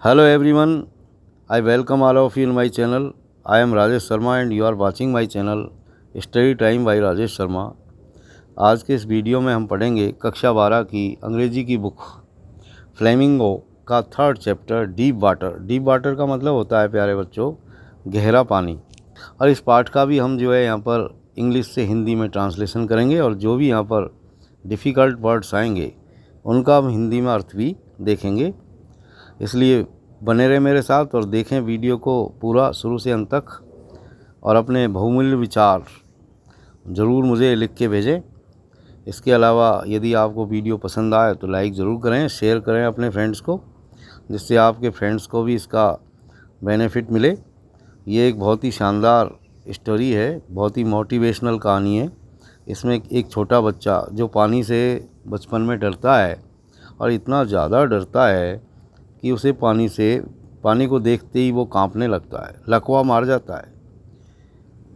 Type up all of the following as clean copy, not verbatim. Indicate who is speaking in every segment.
Speaker 1: Hello everyone, I welcome all of you in my channel. I am Rajesh Sharma and you are watching my channel Study Time by Rajesh Sharma. आज के इस video में हम पढ़ेंगे कक्षा 12 की अंग्रेजी की बुक फ्लेमिंगो का third chapter deep water. Deep water का मतलब होता है प्यारे बच्चों गहरा पानी। और इस पाठ का भी हम जो है यहाँ पर इंग्लिश से हिंदी में ट्रांसलेशन करेंगे और जो भी यहाँ पर डिफ़िकल्ट वर्ड्स आएंगे उनका हम हिंदी में अर्थ भी देखेंगे। इसलिए बने रहे मेरे साथ और देखें वीडियो को पूरा शुरू से अंत तक और अपने बहुमूल्य विचार ज़रूर मुझे लिख के भेजें। इसके अलावा यदि आपको वीडियो पसंद आए तो लाइक ज़रूर करें, शेयर करें अपने फ्रेंड्स को, जिससे आपके फ्रेंड्स को भी इसका बेनिफिट मिले। ये एक बहुत ही शानदार स्टोरी है, बहुत ही मोटिवेशनल कहानी है। इसमें एक छोटा बच्चा जो पानी से बचपन में डरता है और इतना ज़्यादा डरता है कि उसे पानी को देखते ही वो कांपने लगता है, लकवा मार जाता है।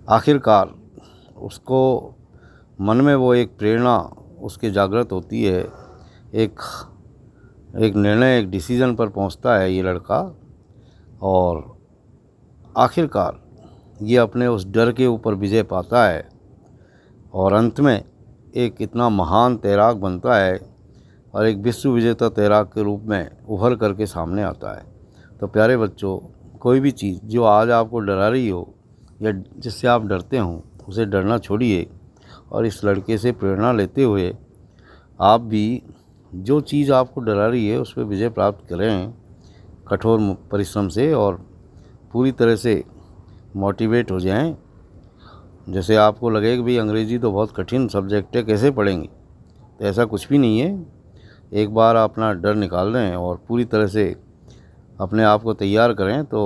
Speaker 1: आखिरकार उसको मन में वो एक प्रेरणा उसके जागृत होती है, एक निर्णय, एक डिसीज़न पर पहुंचता है ये लड़का और आखिरकार ये अपने उस डर के ऊपर विजय पाता है और अंत में एक इतना महान तैराक बनता है और एक विश्व विजेता तैराक के रूप में उभर करके सामने आता है। तो प्यारे बच्चों, कोई भी चीज़ जो आज आपको डरा रही हो या जिससे आप डरते हो उसे डरना छोड़िए और इस लड़के से प्रेरणा लेते हुए आप भी जो चीज़ आपको डरा रही है उस पर विजय प्राप्त करें कठोर परिश्रम से और पूरी तरह से मोटिवेट हो जाएं। जैसे आपको लगे कि भाई अंग्रेज़ी तो बहुत कठिन सब्जेक्ट है, कैसे पढ़ेंगे, तो ऐसा कुछ भी नहीं है। एक बार अपना डर निकाल दें और पूरी तरह से अपने आप को तैयार करें तो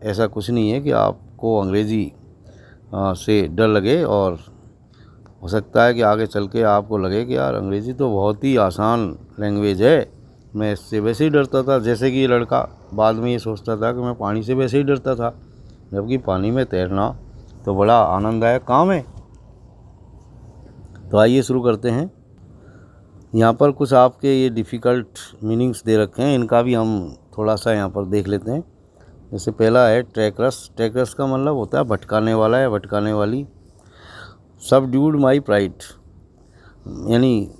Speaker 1: ऐसा कुछ नहीं है कि आपको अंग्रेज़ी से डर लगे। और हो सकता है कि आगे चल के आपको लगे कि यार अंग्रेज़ी तो बहुत ही आसान लैंग्वेज है, मैं इससे वैसे ही डरता था। जैसे कि ये लड़का बाद में ये सोचता था कि मैं पानी से वैसे ही डरता था, जबकि पानी में तैरना तो बड़ा आनंददायक काम है। तो आइए शुरू करते हैं। यहाँ पर कुछ आपके ये डिफ़िकल्ट मीनिंग्स दे रखे हैं, इनका भी हम थोड़ा सा यहाँ पर देख लेते हैं। जैसे पहला है ट्रैकरस। ट्रैकरस का मतलब होता है भटकाने वाला या भटकाने वाली। सबड्यूड माई प्राइड, यानी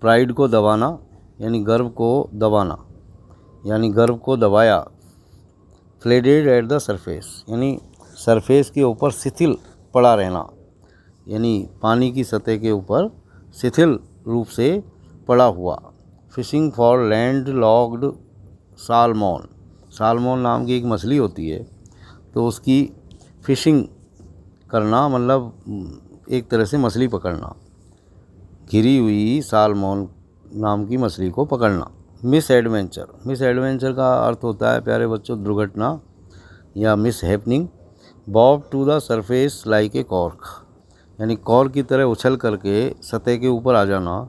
Speaker 1: प्राइड को दबाना, यानी गर्व को दबाना, यानी गर्व को दबाया। फ्लेडेड एट द सरफेस, यानी सरफेस के ऊपर शिथिल पड़ा रहना, यानी पानी की सतह के ऊपर शिथिल रूप से पड़ा हुआ। Fishing for land locked salmon. Salmon नाम की एक मछली होती है, तो उसकी फिशिंग करना मतलब एक तरह से मछली पकड़ना, घिरी हुई सालमोन नाम की मछली को पकड़ना। Miss adventure. मिस एडवेंचर का अर्थ होता है प्यारे बच्चों दुर्घटना या mishappening. Bob to the surface like a cork, यानी कॉर्क की तरह उछल करके सतह के ऊपर आ जाना।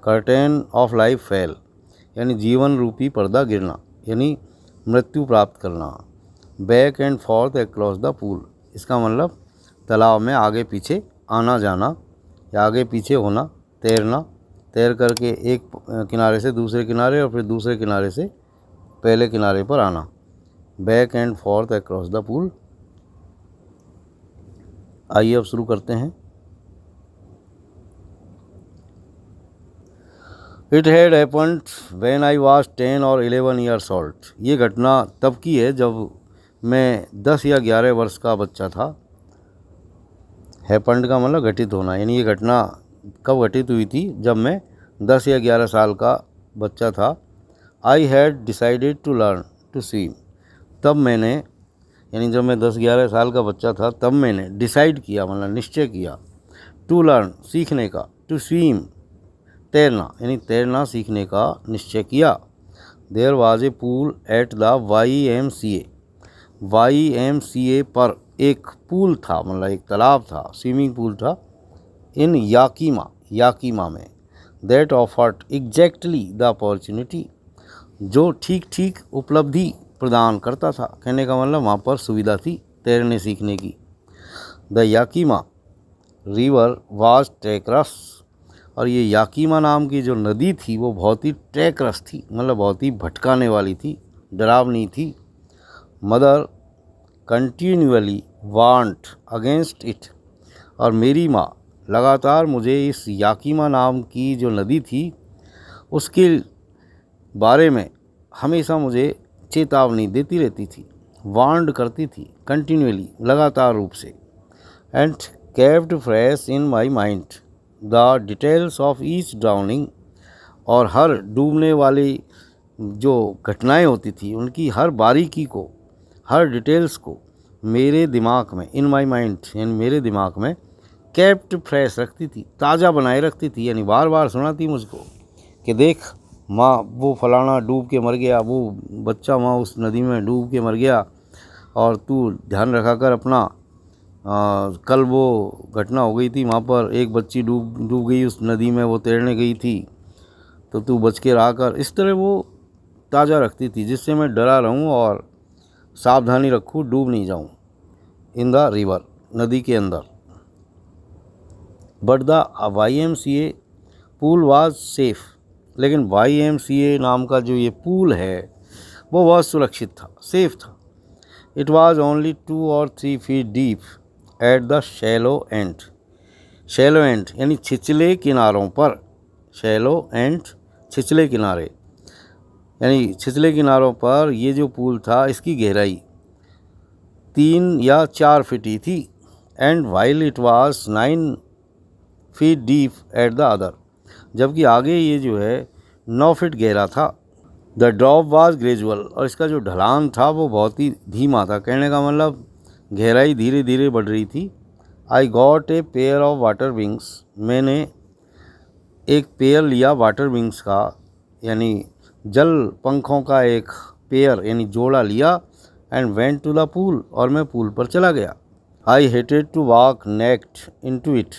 Speaker 1: कर्टेन ऑफ लाइफ फेल, यानी जीवन रूपी पर्दा गिरना, यानी मृत्यु प्राप्त करना। Back and fourth across the pool, इसका मतलब तालाब में आगे पीछे आना जाना या आगे पीछे होना, तैरना, तैर करके एक किनारे से दूसरे किनारे और फिर दूसरे किनारे से पहले किनारे पर आना। Back and fourth across the pool. आइए अब शुरू करते हैं। It had happened when I was 10 और 11 ईयर्स ओल्ड। ये घटना तब की है जब मैं 10 या 11 वर्ष का बच्चा था। हैपन्ड का मतलब घटित होना, यानी ये घटना कब घटित हुई थी, जब मैं 10 या 11 साल का बच्चा था। I had decided to learn to swim. तब मैंने, यानी जब मैं 10-11 साल का बच्चा था तब मैंने डिसाइड किया, मतलब निश्चय किया, टू लर्न सीखने का, टू स्विम तैरना, यानी तैरना सीखने का निश्चय किया। There was a pool at the YMCA। YMCA पर एक पूल था, मतलब एक तालाब था, स्विमिंग पूल था। इन याकीमा में। That offered exactly the opportunity, जो ठीक ठीक उपलब्धि प्रदान करता था। कहने का मतलब वहाँ पर सुविधा थी तैरने सीखने की। द याकीमा रिवर वाज ट्रैकरस, और ये याकीमा नाम की जो नदी थी वो बहुत ही ट्रैकरस थी, मतलब बहुत ही भटकाने वाली थी, डरावनी थी। Mother continually warned against it, और मेरी माँ लगातार मुझे इस याकीमा नाम की जो नदी थी उसके बारे में हमेशा मुझे चेतावनी देती रहती थी, वार्न्ड करती थी कंटिन्यूअली, लगातार रूप से। And kept fresh in my mind the details of each drowning, और हर डूबने वाली जो घटनाएं होती थी उनकी हर बारीकी को, हर डिटेल्स को मेरे दिमाग में, इन माई माइंड यानी मेरे दिमाग में केप्ट फ्रेश रखती थी, ताज़ा बनाए रखती थी। यानी बार बार सुनाती मुझको कि देख माँ, वो फलाना डूब के मर गया, वो बच्चा वहाँ उस नदी में डूब के मर गया, और तू ध्यान रखा कर अपना। कल वो घटना हो गई थी वहाँ पर, एक बच्ची डूब गई उस नदी में, वो तैरने गई थी, तो तू बच के रहा कर। इस तरह वो ताज़ा रखती थी जिससे मैं डरा रहूं और सावधानी रखूं, डूब नहीं जाऊं इन द रिवर, नदी के अंदर। But the YMCA pool was safe, लेकिन YMCA नाम का जो ये पूल है वो बहुत सुरक्षित था, सेफ था। It was only 2 or 3 feet deep at the shallow and, shallow and यानी छिछले किनारों पर, शैलो एंड छिछले किनारे, यानी छिछले किनारों पर ये जो पूल था इसकी गहराई 3 या 4 फीट ही थी। And while it was 9 feet deep at the other, जबकि आगे ये जो है 9 फीट गहरा था। द ड्रॉप वाज ग्रेजुअल, और इसका जो ढलान था वो बहुत ही धीमा था। कहने का मतलब गहराई धीरे धीरे बढ़ रही थी। I got a pair of water wings, मैंने एक पेयर लिया वाटर विंग्स का, यानी जल पंखों का एक पेयर यानी जोड़ा लिया। And went to the pool, और मैं पूल पर चला गया। I hated to walk naked into it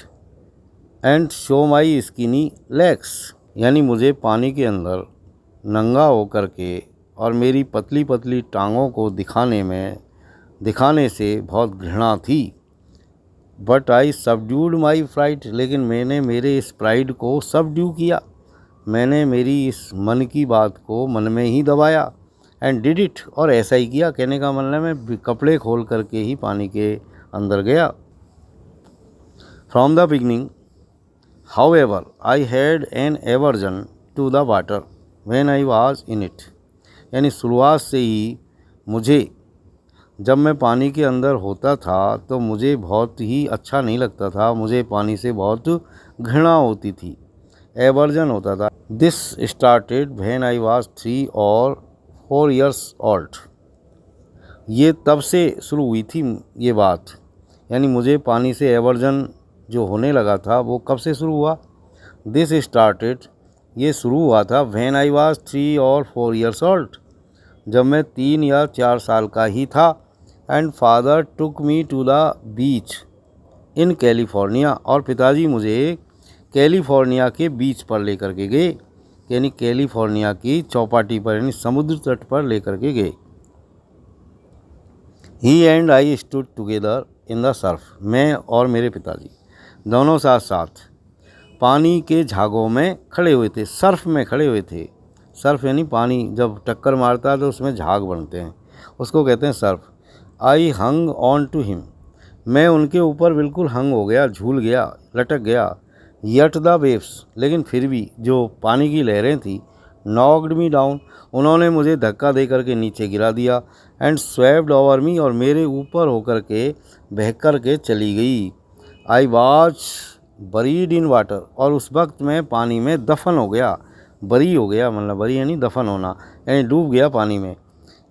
Speaker 1: and show my skinny legs, यानी मुझे पानी के अंदर नंगा होकर के और मेरी पतली पतली टांगों को दिखाने से बहुत घृणा थी। But I subdued my pride, लेकिन मैंने मेरे इस प्राइड को सबड्यू किया, मैंने मेरी इस मन की बात को मन में ही दबाया। एंड डिड इट, और ऐसा ही किया। कहने का मतलब मैं कपड़े खोल करके ही पानी के अंदर गया। From the beginning however I had an aversion to the water when I was in it, यानी शुरुआत से ही मुझे, जब मैं पानी के अंदर होता था तो मुझे बहुत ही अच्छा नहीं लगता था, मुझे पानी से बहुत घृणा होती थी, एवर्जन होता था। This started when I was 3 or 4 years old, ये तब से शुरू हुई थी ये बात, यानी मुझे पानी से एवर्जन जो होने लगा था वो कब से शुरू हुआ। दिस स्टार्टेड, ये शुरू हुआ था when I was 3 or 4 years old, जब मैं 3 या 4 साल का ही था। And father took me to the beach in California, और पिताजी मुझे कैलिफोर्निया के बीच पर लेकर के गए, यानी कैलिफोर्निया की चौपाटी पर यानी समुद्र तट पर लेकर के गए। He and I stood together in the surf, मैं और मेरे पिताजी दोनों साथ साथ पानी के झागों में खड़े हुए थे, सर्फ में खड़े हुए थे। सर्फ यानी पानी जब टक्कर मारता है तो उसमें झाग बनते हैं, उसको कहते हैं surf. I hung on to him, मैं उनके ऊपर बिल्कुल हंग हो गया, झूल गया, लटक गया। यट द वेव्स, लेकिन फिर भी जो पानी की लहरें थी, नॉक्ड मी डाउन, उन्होंने मुझे धक्का दे करके नीचे गिरा दिया। एंड स्वेप्ड ओवर मी, और मेरे ऊपर होकर के बह कर के चली गई। I was buried in water, और उस वक्त मैं पानी में दफन हो गया, बरी हो गया, मतलब बरी यानी दफन होना, यानी डूब गया पानी में।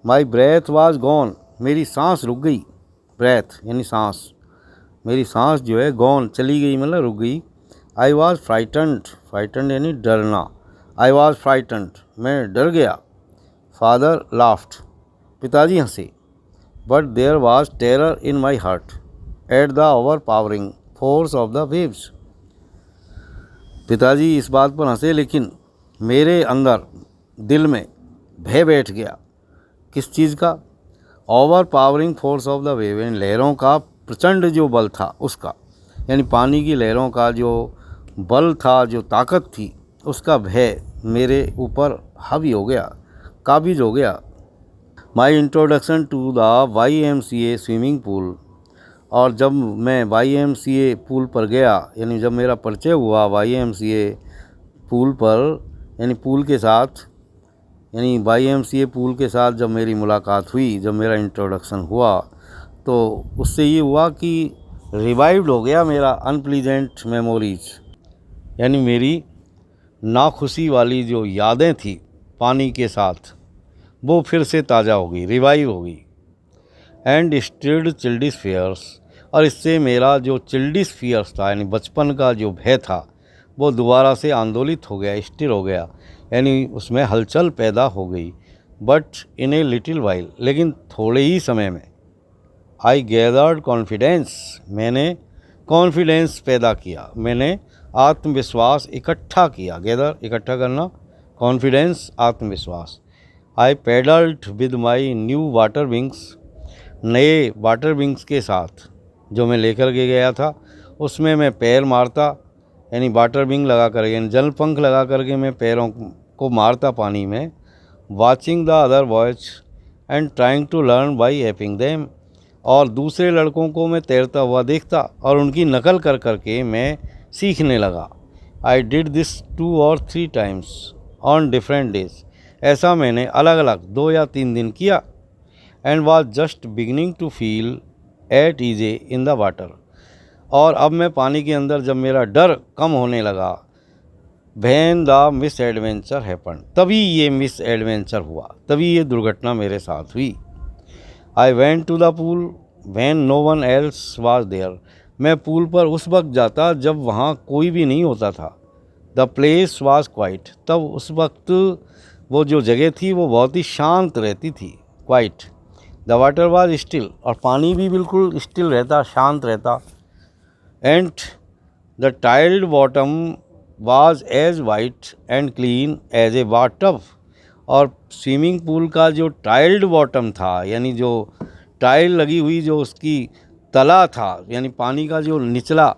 Speaker 1: माई ब्रेथ वाज गॉन, मेरी सांस रुक गई, ब्रेथ यानी सांस, मेरी सांस जो है गॉन चली गई, मतलब रुक गई। आई वॉज फ्राइटन्ड, फ्राइटन्ड यानी डरना, आई वॉज फ्राइटन्ड, मैं डर गया। फादर लाफ्ट, पिताजी हंसे। But there was terror in my heart at the overpowering force of the waves, पिताजी इस बात पर हंसे, लेकिन मेरे अंदर दिल में भय बैठ गया। किस चीज़ का? Over powering force of the wave, यानी लहरों का प्रचंड जो बल था उसका, यानी पानी की लहरों का जो बल था, जो ताकत थी, उसका भय मेरे ऊपर हावी हो गया, काबिज हो गया। My introduction to the YMCA swimming pool. और जब मैं YMCA पूल पर गया, यानी जब मेरा परिचय हुआ YMCA पूल पर, यानी पूल के साथ, यानी YMCA पूल के साथ जब मेरी मुलाकात हुई, जब मेरा इंट्रोडक्शन हुआ, तो उससे ये हुआ कि रिवाइव्ड हो गया मेरा अनप्लीजेंट मेमोरीज, यानी मेरी नाखुशी वाली जो यादें थी पानी के साथ, वो फिर से ताज़ा हो गई, रिवाइव हो गई। एंड स्टिल्ड चिल्डिश फियर्स, और इससे मेरा जो चिल्डिश फियर्स था, यानी बचपन का जो भय था, वो दोबारा से आंदोलित हो गया, स्टिर हो गया, यानी उसमें हलचल पैदा हो गई। But in a little while, लेकिन थोड़े ही समय में, आई गैदर्ड कॉन्फिडेंस, मैंने कॉन्फिडेंस पैदा किया, मैंने आत्मविश्वास इकट्ठा किया। गैदर इकट्ठा करना, कॉन्फिडेंस आत्मविश्वास। I paddled with my new water wings, नए वाटर विंग्स के साथ जो मैं लेकर के गया था, उसमें मैं पैर मारता, यानी वाटर विंग लगा करके, यानी जल पंख लगा करके मैं पैरों को मारता पानी में। Watching the other boys and trying to learn by aping them, और दूसरे लड़कों को मैं तैरता हुआ देखता और उनकी नकल कर करके मैं सीखने लगा। I did this 2 or 3 times on different days, ऐसा मैंने अलग अलग 2 या 3 दिन किया। And was just beginning to feel at ease in the water, और अब मैं पानी के अंदर जब मेरा डर कम होने लगा, when the miss adventure happen, तभी ये मिस एडवेंचर हुआ, तभी ये दुर्घटना मेरे साथ हुई। I went to the pool when no one else was there, मैं पूल पर उस वक्त जाता जब वहाँ कोई भी नहीं होता था। द प्लेस वाज क्वाइट, तब उस वक्त वो जो जगह थी वो बहुत ही शांत रहती थी, quiet. The water was still, और पानी भी बिल्कुल स्टिल रहता, शांत रहता। And the tiled bottom was as white and clean as a bathtub, और स्विमिंग पूल का जो टाइल्ड बॉटम था, यानी जो टाइल लगी हुई जो उसकी तला था, यानी पानी का जो निचला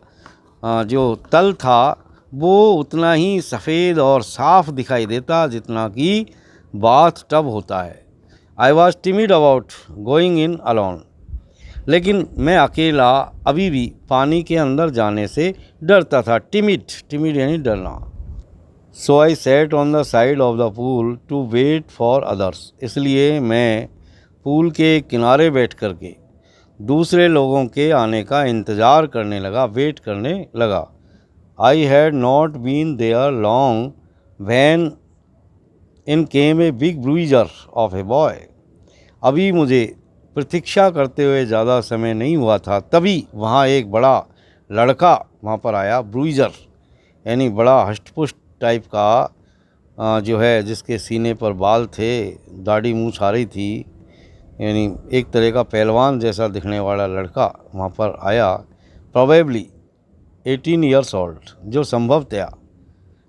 Speaker 1: जो तल था, वो उतना ही सफ़ेद और साफ़ दिखाई देता जितना कि बाथ टब होता है। I was timid about going in alone, लेकिन मैं अकेला अभी भी पानी के अंदर जाने से डरता था। टिमिड, टिमिड यानी डरना। So I sat on the side of the pool to wait for others, इसलिए मैं पूल के किनारे बैठ करके दूसरे लोगों के आने का इंतज़ार करने लगा, वेट करने लगा। I had not been there long when in came a big bruiser of a boy, अभी मुझे प्रतीक्षा करते हुए ज़्यादा समय नहीं हुआ था, तभी वहाँ एक बड़ा लड़का वहाँ पर आया। ब्रूइजर यानी बड़ा हष्टपुष्ट टाइप का जो है, जिसके सीने पर बाल थे, दाढ़ी मूंछ आ रही थी, यानी एक तरह का पहलवान जैसा दिखने वाला लड़का वहाँ पर आया। प्रोबेबली 18 years old, जो संभवतया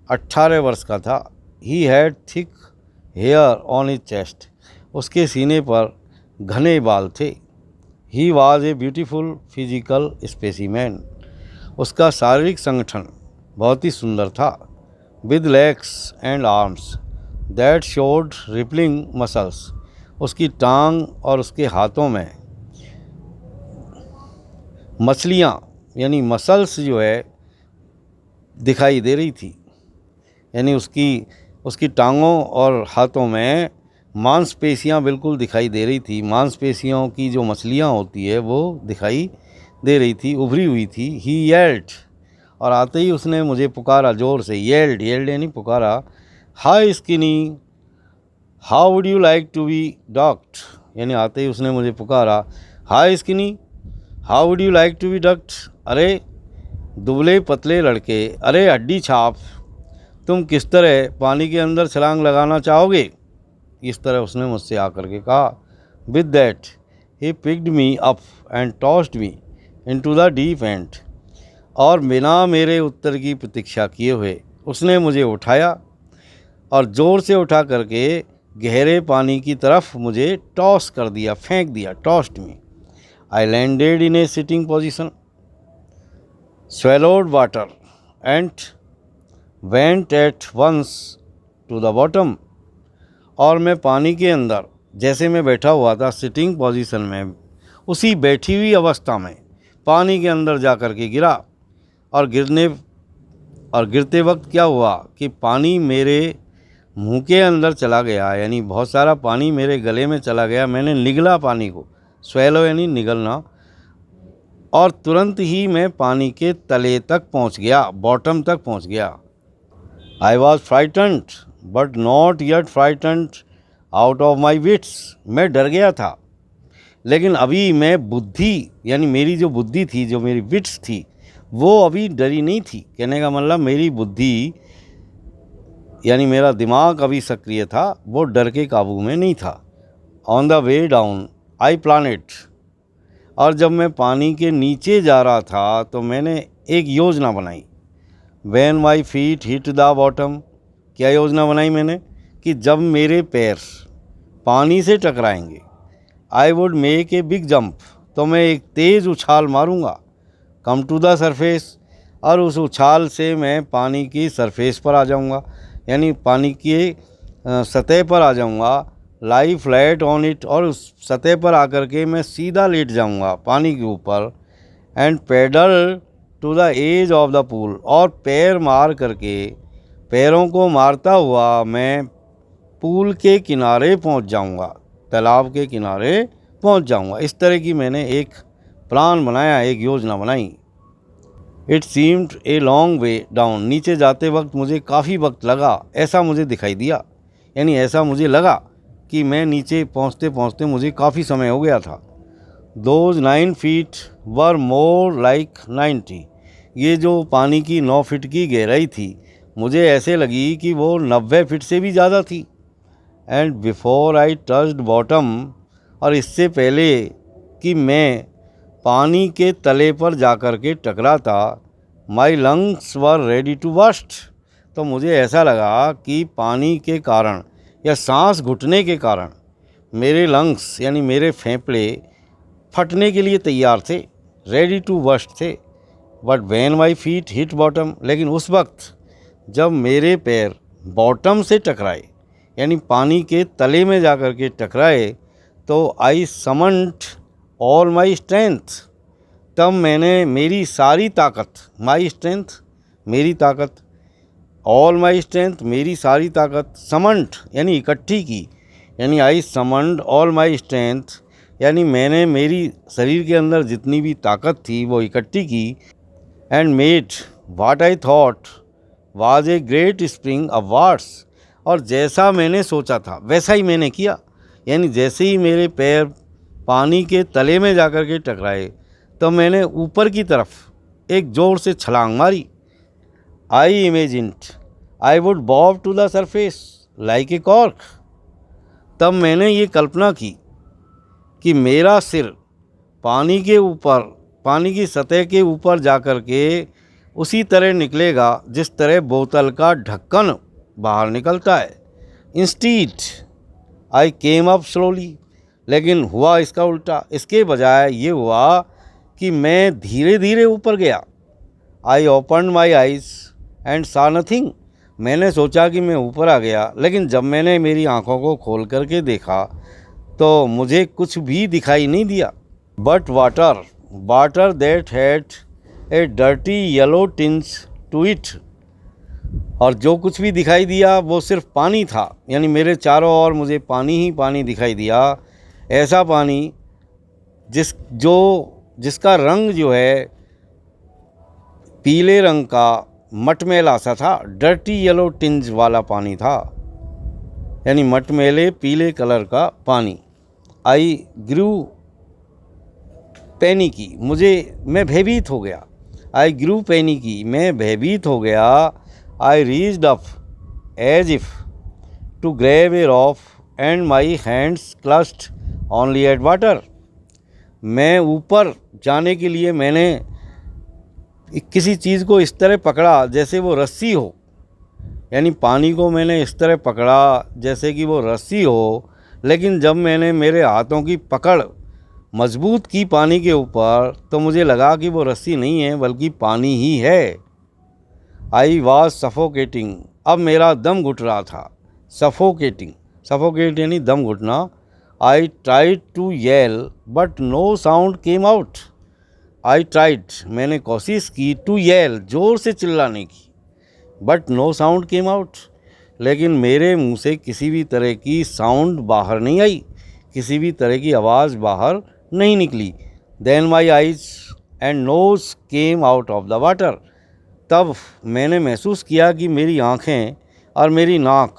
Speaker 1: 18 वर्ष का था। He had thick hair on his chest, उसके सीने पर घने बाल थे। He was a beautiful physical specimen, उसका शारीरिक संगठन बहुत ही सुंदर था। With legs and arms that showed rippling muscles, उसकी टांग और उसके हाथों में मछलियाँ यानी मसल्स जो है दिखाई दे रही थी, यानी उसकी टांगों और हाथों में मांसपेशियाँ बिल्कुल दिखाई दे रही थी। मांसपेशियों की जो मछलियाँ होती है वो दिखाई दे रही थी, उभरी हुई थी। ही येल्ड, और आते ही उसने मुझे पुकारा जोर से। येल्ड, येल्ड यानी पुकारा। Hi skinny, how would you like to be ducked, यानी आते ही उसने मुझे पुकारा, hi skinny, how would you like to be ducked, अरे दुबले पतले लड़के, अरे हड्डी छाप, तुम किस तरह पानी के अंदर छलांग लगाना चाहोगे, इस तरह उसने मुझसे आकर के कहा। With that he picked me up and tossed me into the deep and, और बिना मेरे उत्तर की प्रतीक्षा किए हुए उसने मुझे उठाया और ज़ोर से उठा करके गहरे पानी की तरफ मुझे टॉस कर दिया, फेंक दिया। Tossed me. I landed in A sitting position, swallowed water and went at once to the bottom, और मैं पानी के अंदर जैसे मैं बैठा हुआ था सिटिंग पोजीशन में, उसी बैठी हुई अवस्था में पानी के अंदर जा कर के गिरा। और गिरते वक्त क्या हुआ कि पानी मेरे मुंह के अंदर चला गया, यानी बहुत सारा पानी मेरे गले में चला गया। मैंने निगला पानी को, स्वेलो यानी निगलना, और तुरंत ही मैं पानी के तले तक पहुंच गया, बॉटम तक पहुंच गया। I was frightened but not yet frightened out of my wits. मैं डर गया था, लेकिन अभी मैं बुद्धि, यानी मेरी जो बुद्धि थी, जो मेरी विट्स थी, वो अभी डरी नहीं थी। कहने का मतलब मेरी बुद्धि यानी मेरा दिमाग अभी सक्रिय था, वो डर के काबू में नहीं था। On the way down I plan it. और जब मैं पानी के नीचे जा रहा था तो मैंने एक योजना बनाई। When my feet hit the bottom, क्या योजना बनाई मैंने कि जब मेरे पैर पानी से टकराएंगे, I would make a big jump, तो मैं एक तेज़ उछाल मारूंगा, कम टू द सरफेस, और उस उछाल से मैं पानी की सरफेस पर आ जाऊंगा, यानी पानी की सतह पर आ जाऊंगा, लाई फ्लैट ऑन इट, और उस सतह पर आकर के मैं सीधा लेट जाऊंगा पानी के ऊपर। And paddle to the edge of the pool, और पैर मार करके, पैरों को मारता हुआ मैं पूल के किनारे पहुंच जाऊंगा, तालाब के किनारे पहुंच जाऊंगा। इस तरह की मैंने एक प्लान बनाया, एक योजना बनाई। It seemed a long way down, नीचे जाते वक्त मुझे काफ़ी वक्त लगा, ऐसा मुझे दिखाई दिया, यानी ऐसा मुझे लगा कि मैं नीचे पहुंचते पहुंचते मुझे काफ़ी समय हो गया था। Those 9 feet were more like 90, ये जो पानी की 9 फीट की गहराई थी, मुझे ऐसे लगी कि वो 90 फीट से भी ज़्यादा थी। And before I touched bottom, और इससे पहले कि मैं पानी के तले पर जाकर के टकराता, my lungs were ready to burst, तो मुझे ऐसा लगा कि पानी के कारण या सांस घुटने के कारण मेरे लंग्स यानी मेरे फेफड़े फटने के लिए तैयार थे, रेडी टू बस्ट थे। But when my feet hit bottom, लेकिन उस वक्त जब मेरे पैर बॉटम से टकराए, यानी पानी के तले में जाकर के टकराए, तो आई समन्ड ऑल माई स्ट्रेंथ, तब मैंने मेरी सारी ताकत, माई स्ट्रेंथ मेरी ताकत, ऑल माई स्ट्रेंथ मेरी सारी ताकत, समन्ड यानी इकट्ठी की, यानी आई समन्ड ऑल माई स्ट्रेंथ, यानी मैंने मेरी शरीर के अंदर जितनी भी ताकत थी वो इकट्ठी की। And made what I thought was a great spring of what's, और जैसा मैंने सोचा था वैसा ही मैंने किया, यानी जैसे ही मेरे पैर पानी के तले में जाकर के टकराए तो मैंने ऊपर की तरफ एक ज़ोर से छलांग मारी। I imagined I would bob to the surface like a cork, तब मैंने ये कल्पना की कि मेरा सिर पानी के ऊपर, पानी की सतह के ऊपर जाकर के उसी तरह निकलेगा जिस तरह बोतल का ढक्कन बाहर निकलता है। इंस्टीड आई केम अप स्लोली, लेकिन हुआ इसका उल्टा, इसके बजाय ये हुआ कि मैं धीरे धीरे ऊपर गया। I open my eyes and सा नथिंग, मैंने सोचा कि मैं ऊपर आ गया, लेकिन जब मैंने मेरी आंखों को खोल करके देखा तो मुझे कुछ भी दिखाई नहीं दिया। But water that had a dirty yellow tinge to it, और जो कुछ भी दिखाई दिया वो सिर्फ पानी था, यानी मेरे चारों ओर मुझे पानी ही पानी दिखाई दिया। ऐसा पानी जिसका रंग जो है पीले रंग का मटमैला सा था, डर्टी येलो टिंज वाला पानी था, यानी मटमैले पीले कलर का पानी। आई ग्रू पैनिकी, मैं भयभीत हो गया। आई ग्रू पैनिकी, मैं भयभीत हो गया। I reached up as if to grab a rock and my hands clutched only at water, मैं ऊपर जाने के लिए मैंने किसी चीज़ को इस तरह पकड़ा जैसे वो रस्सी हो, यानी पानी को मैंने इस तरह पकड़ा जैसे कि वो रस्सी हो, लेकिन जब मैंने मेरे हाथों की पकड़ मजबूत की पानी के ऊपर तो मुझे लगा कि वो रस्सी नहीं है बल्कि पानी ही है। आई वॉज सफोकेटिंग, अब मेरा दम घुट रहा था। सफोकेटिंग, सफोकेट यानी दम घुटना। I tried to yell but no sound came out. I tried, मैंने कोशिश की, to yell, ज़ोर से चिल्लाने की, but no sound came out, लेकिन मेरे मुंह से किसी भी तरह की साउंड बाहर नहीं आई, किसी भी तरह की आवाज़ बाहर नहीं निकली. Then my eyes and nose came out of the water. तब मैंने महसूस किया कि मेरी आँखें और मेरी नाक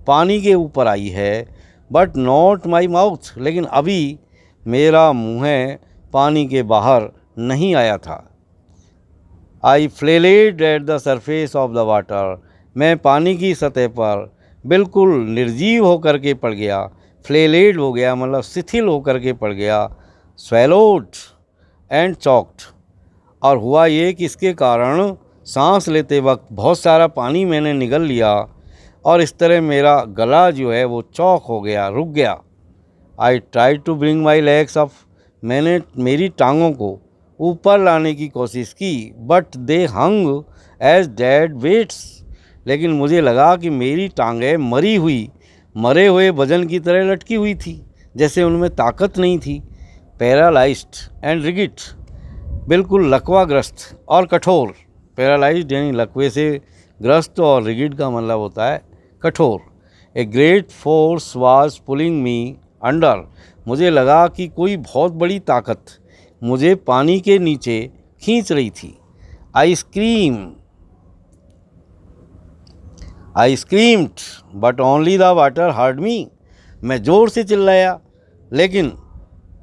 Speaker 1: पानी के ऊपर आई है, बट नॉट माई माउथ, लेकिन अभी मेरा मुँह पानी के बाहर नहीं आया था. I flailed at the surface of the water, मैं पानी की सतह पर बिल्कुल निर्जीव होकर के पड़ गया. फ्लेलेड हो गया मतलब शिथिल होकर के पड़ गया. स्वेलोड एंड चॉक्ड, और हुआ ये कि इसके कारण सांस लेते वक्त बहुत सारा पानी मैंने निगल लिया और इस तरह मेरा गला जो है वो चौक हो गया, रुक गया. I try to bring my legs up, मैंने मेरी टांगों को ऊपर लाने की कोशिश की, but they hung as dead weights, लेकिन मुझे लगा कि मेरी टांगें मरे हुए वजन की तरह लटकी हुई थी, जैसे उनमें ताकत नहीं थी. पैरालाइज्ड एंड रिगिड, बिल्कुल लकवाग्रस्त और कठोर. पैरालाइज्ड यानी लकवे से ग्रस्त और रिगिड का मतलब होता है कठोर. A great force was pulling me under, मुझे लगा कि कोई बहुत बड़ी ताकत मुझे पानी के नीचे खींच रही थी. I screamed but only the water heard me, मैं ज़ोर से चिल्लाया लेकिन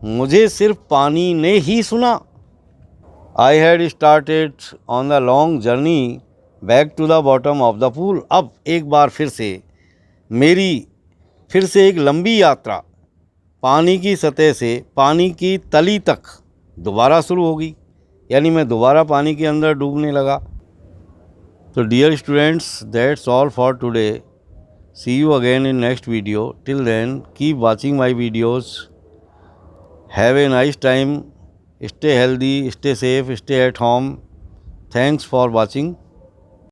Speaker 1: मुझे सिर्फ पानी ने ही सुना. I had started on the long journey back to the bottom of the pool. अब एक बार फिर से एक लंबी यात्रा पानी की सतह से पानी की तली तक दोबारा शुरू होगी, यानी मैं दोबारा पानी के अंदर डूबने लगा. तो dear students, that's all for today. See you again in next video. Till then keep watching my videos. Have a nice time. Stay healthy, stay safe, stay at home. Thanks for watching.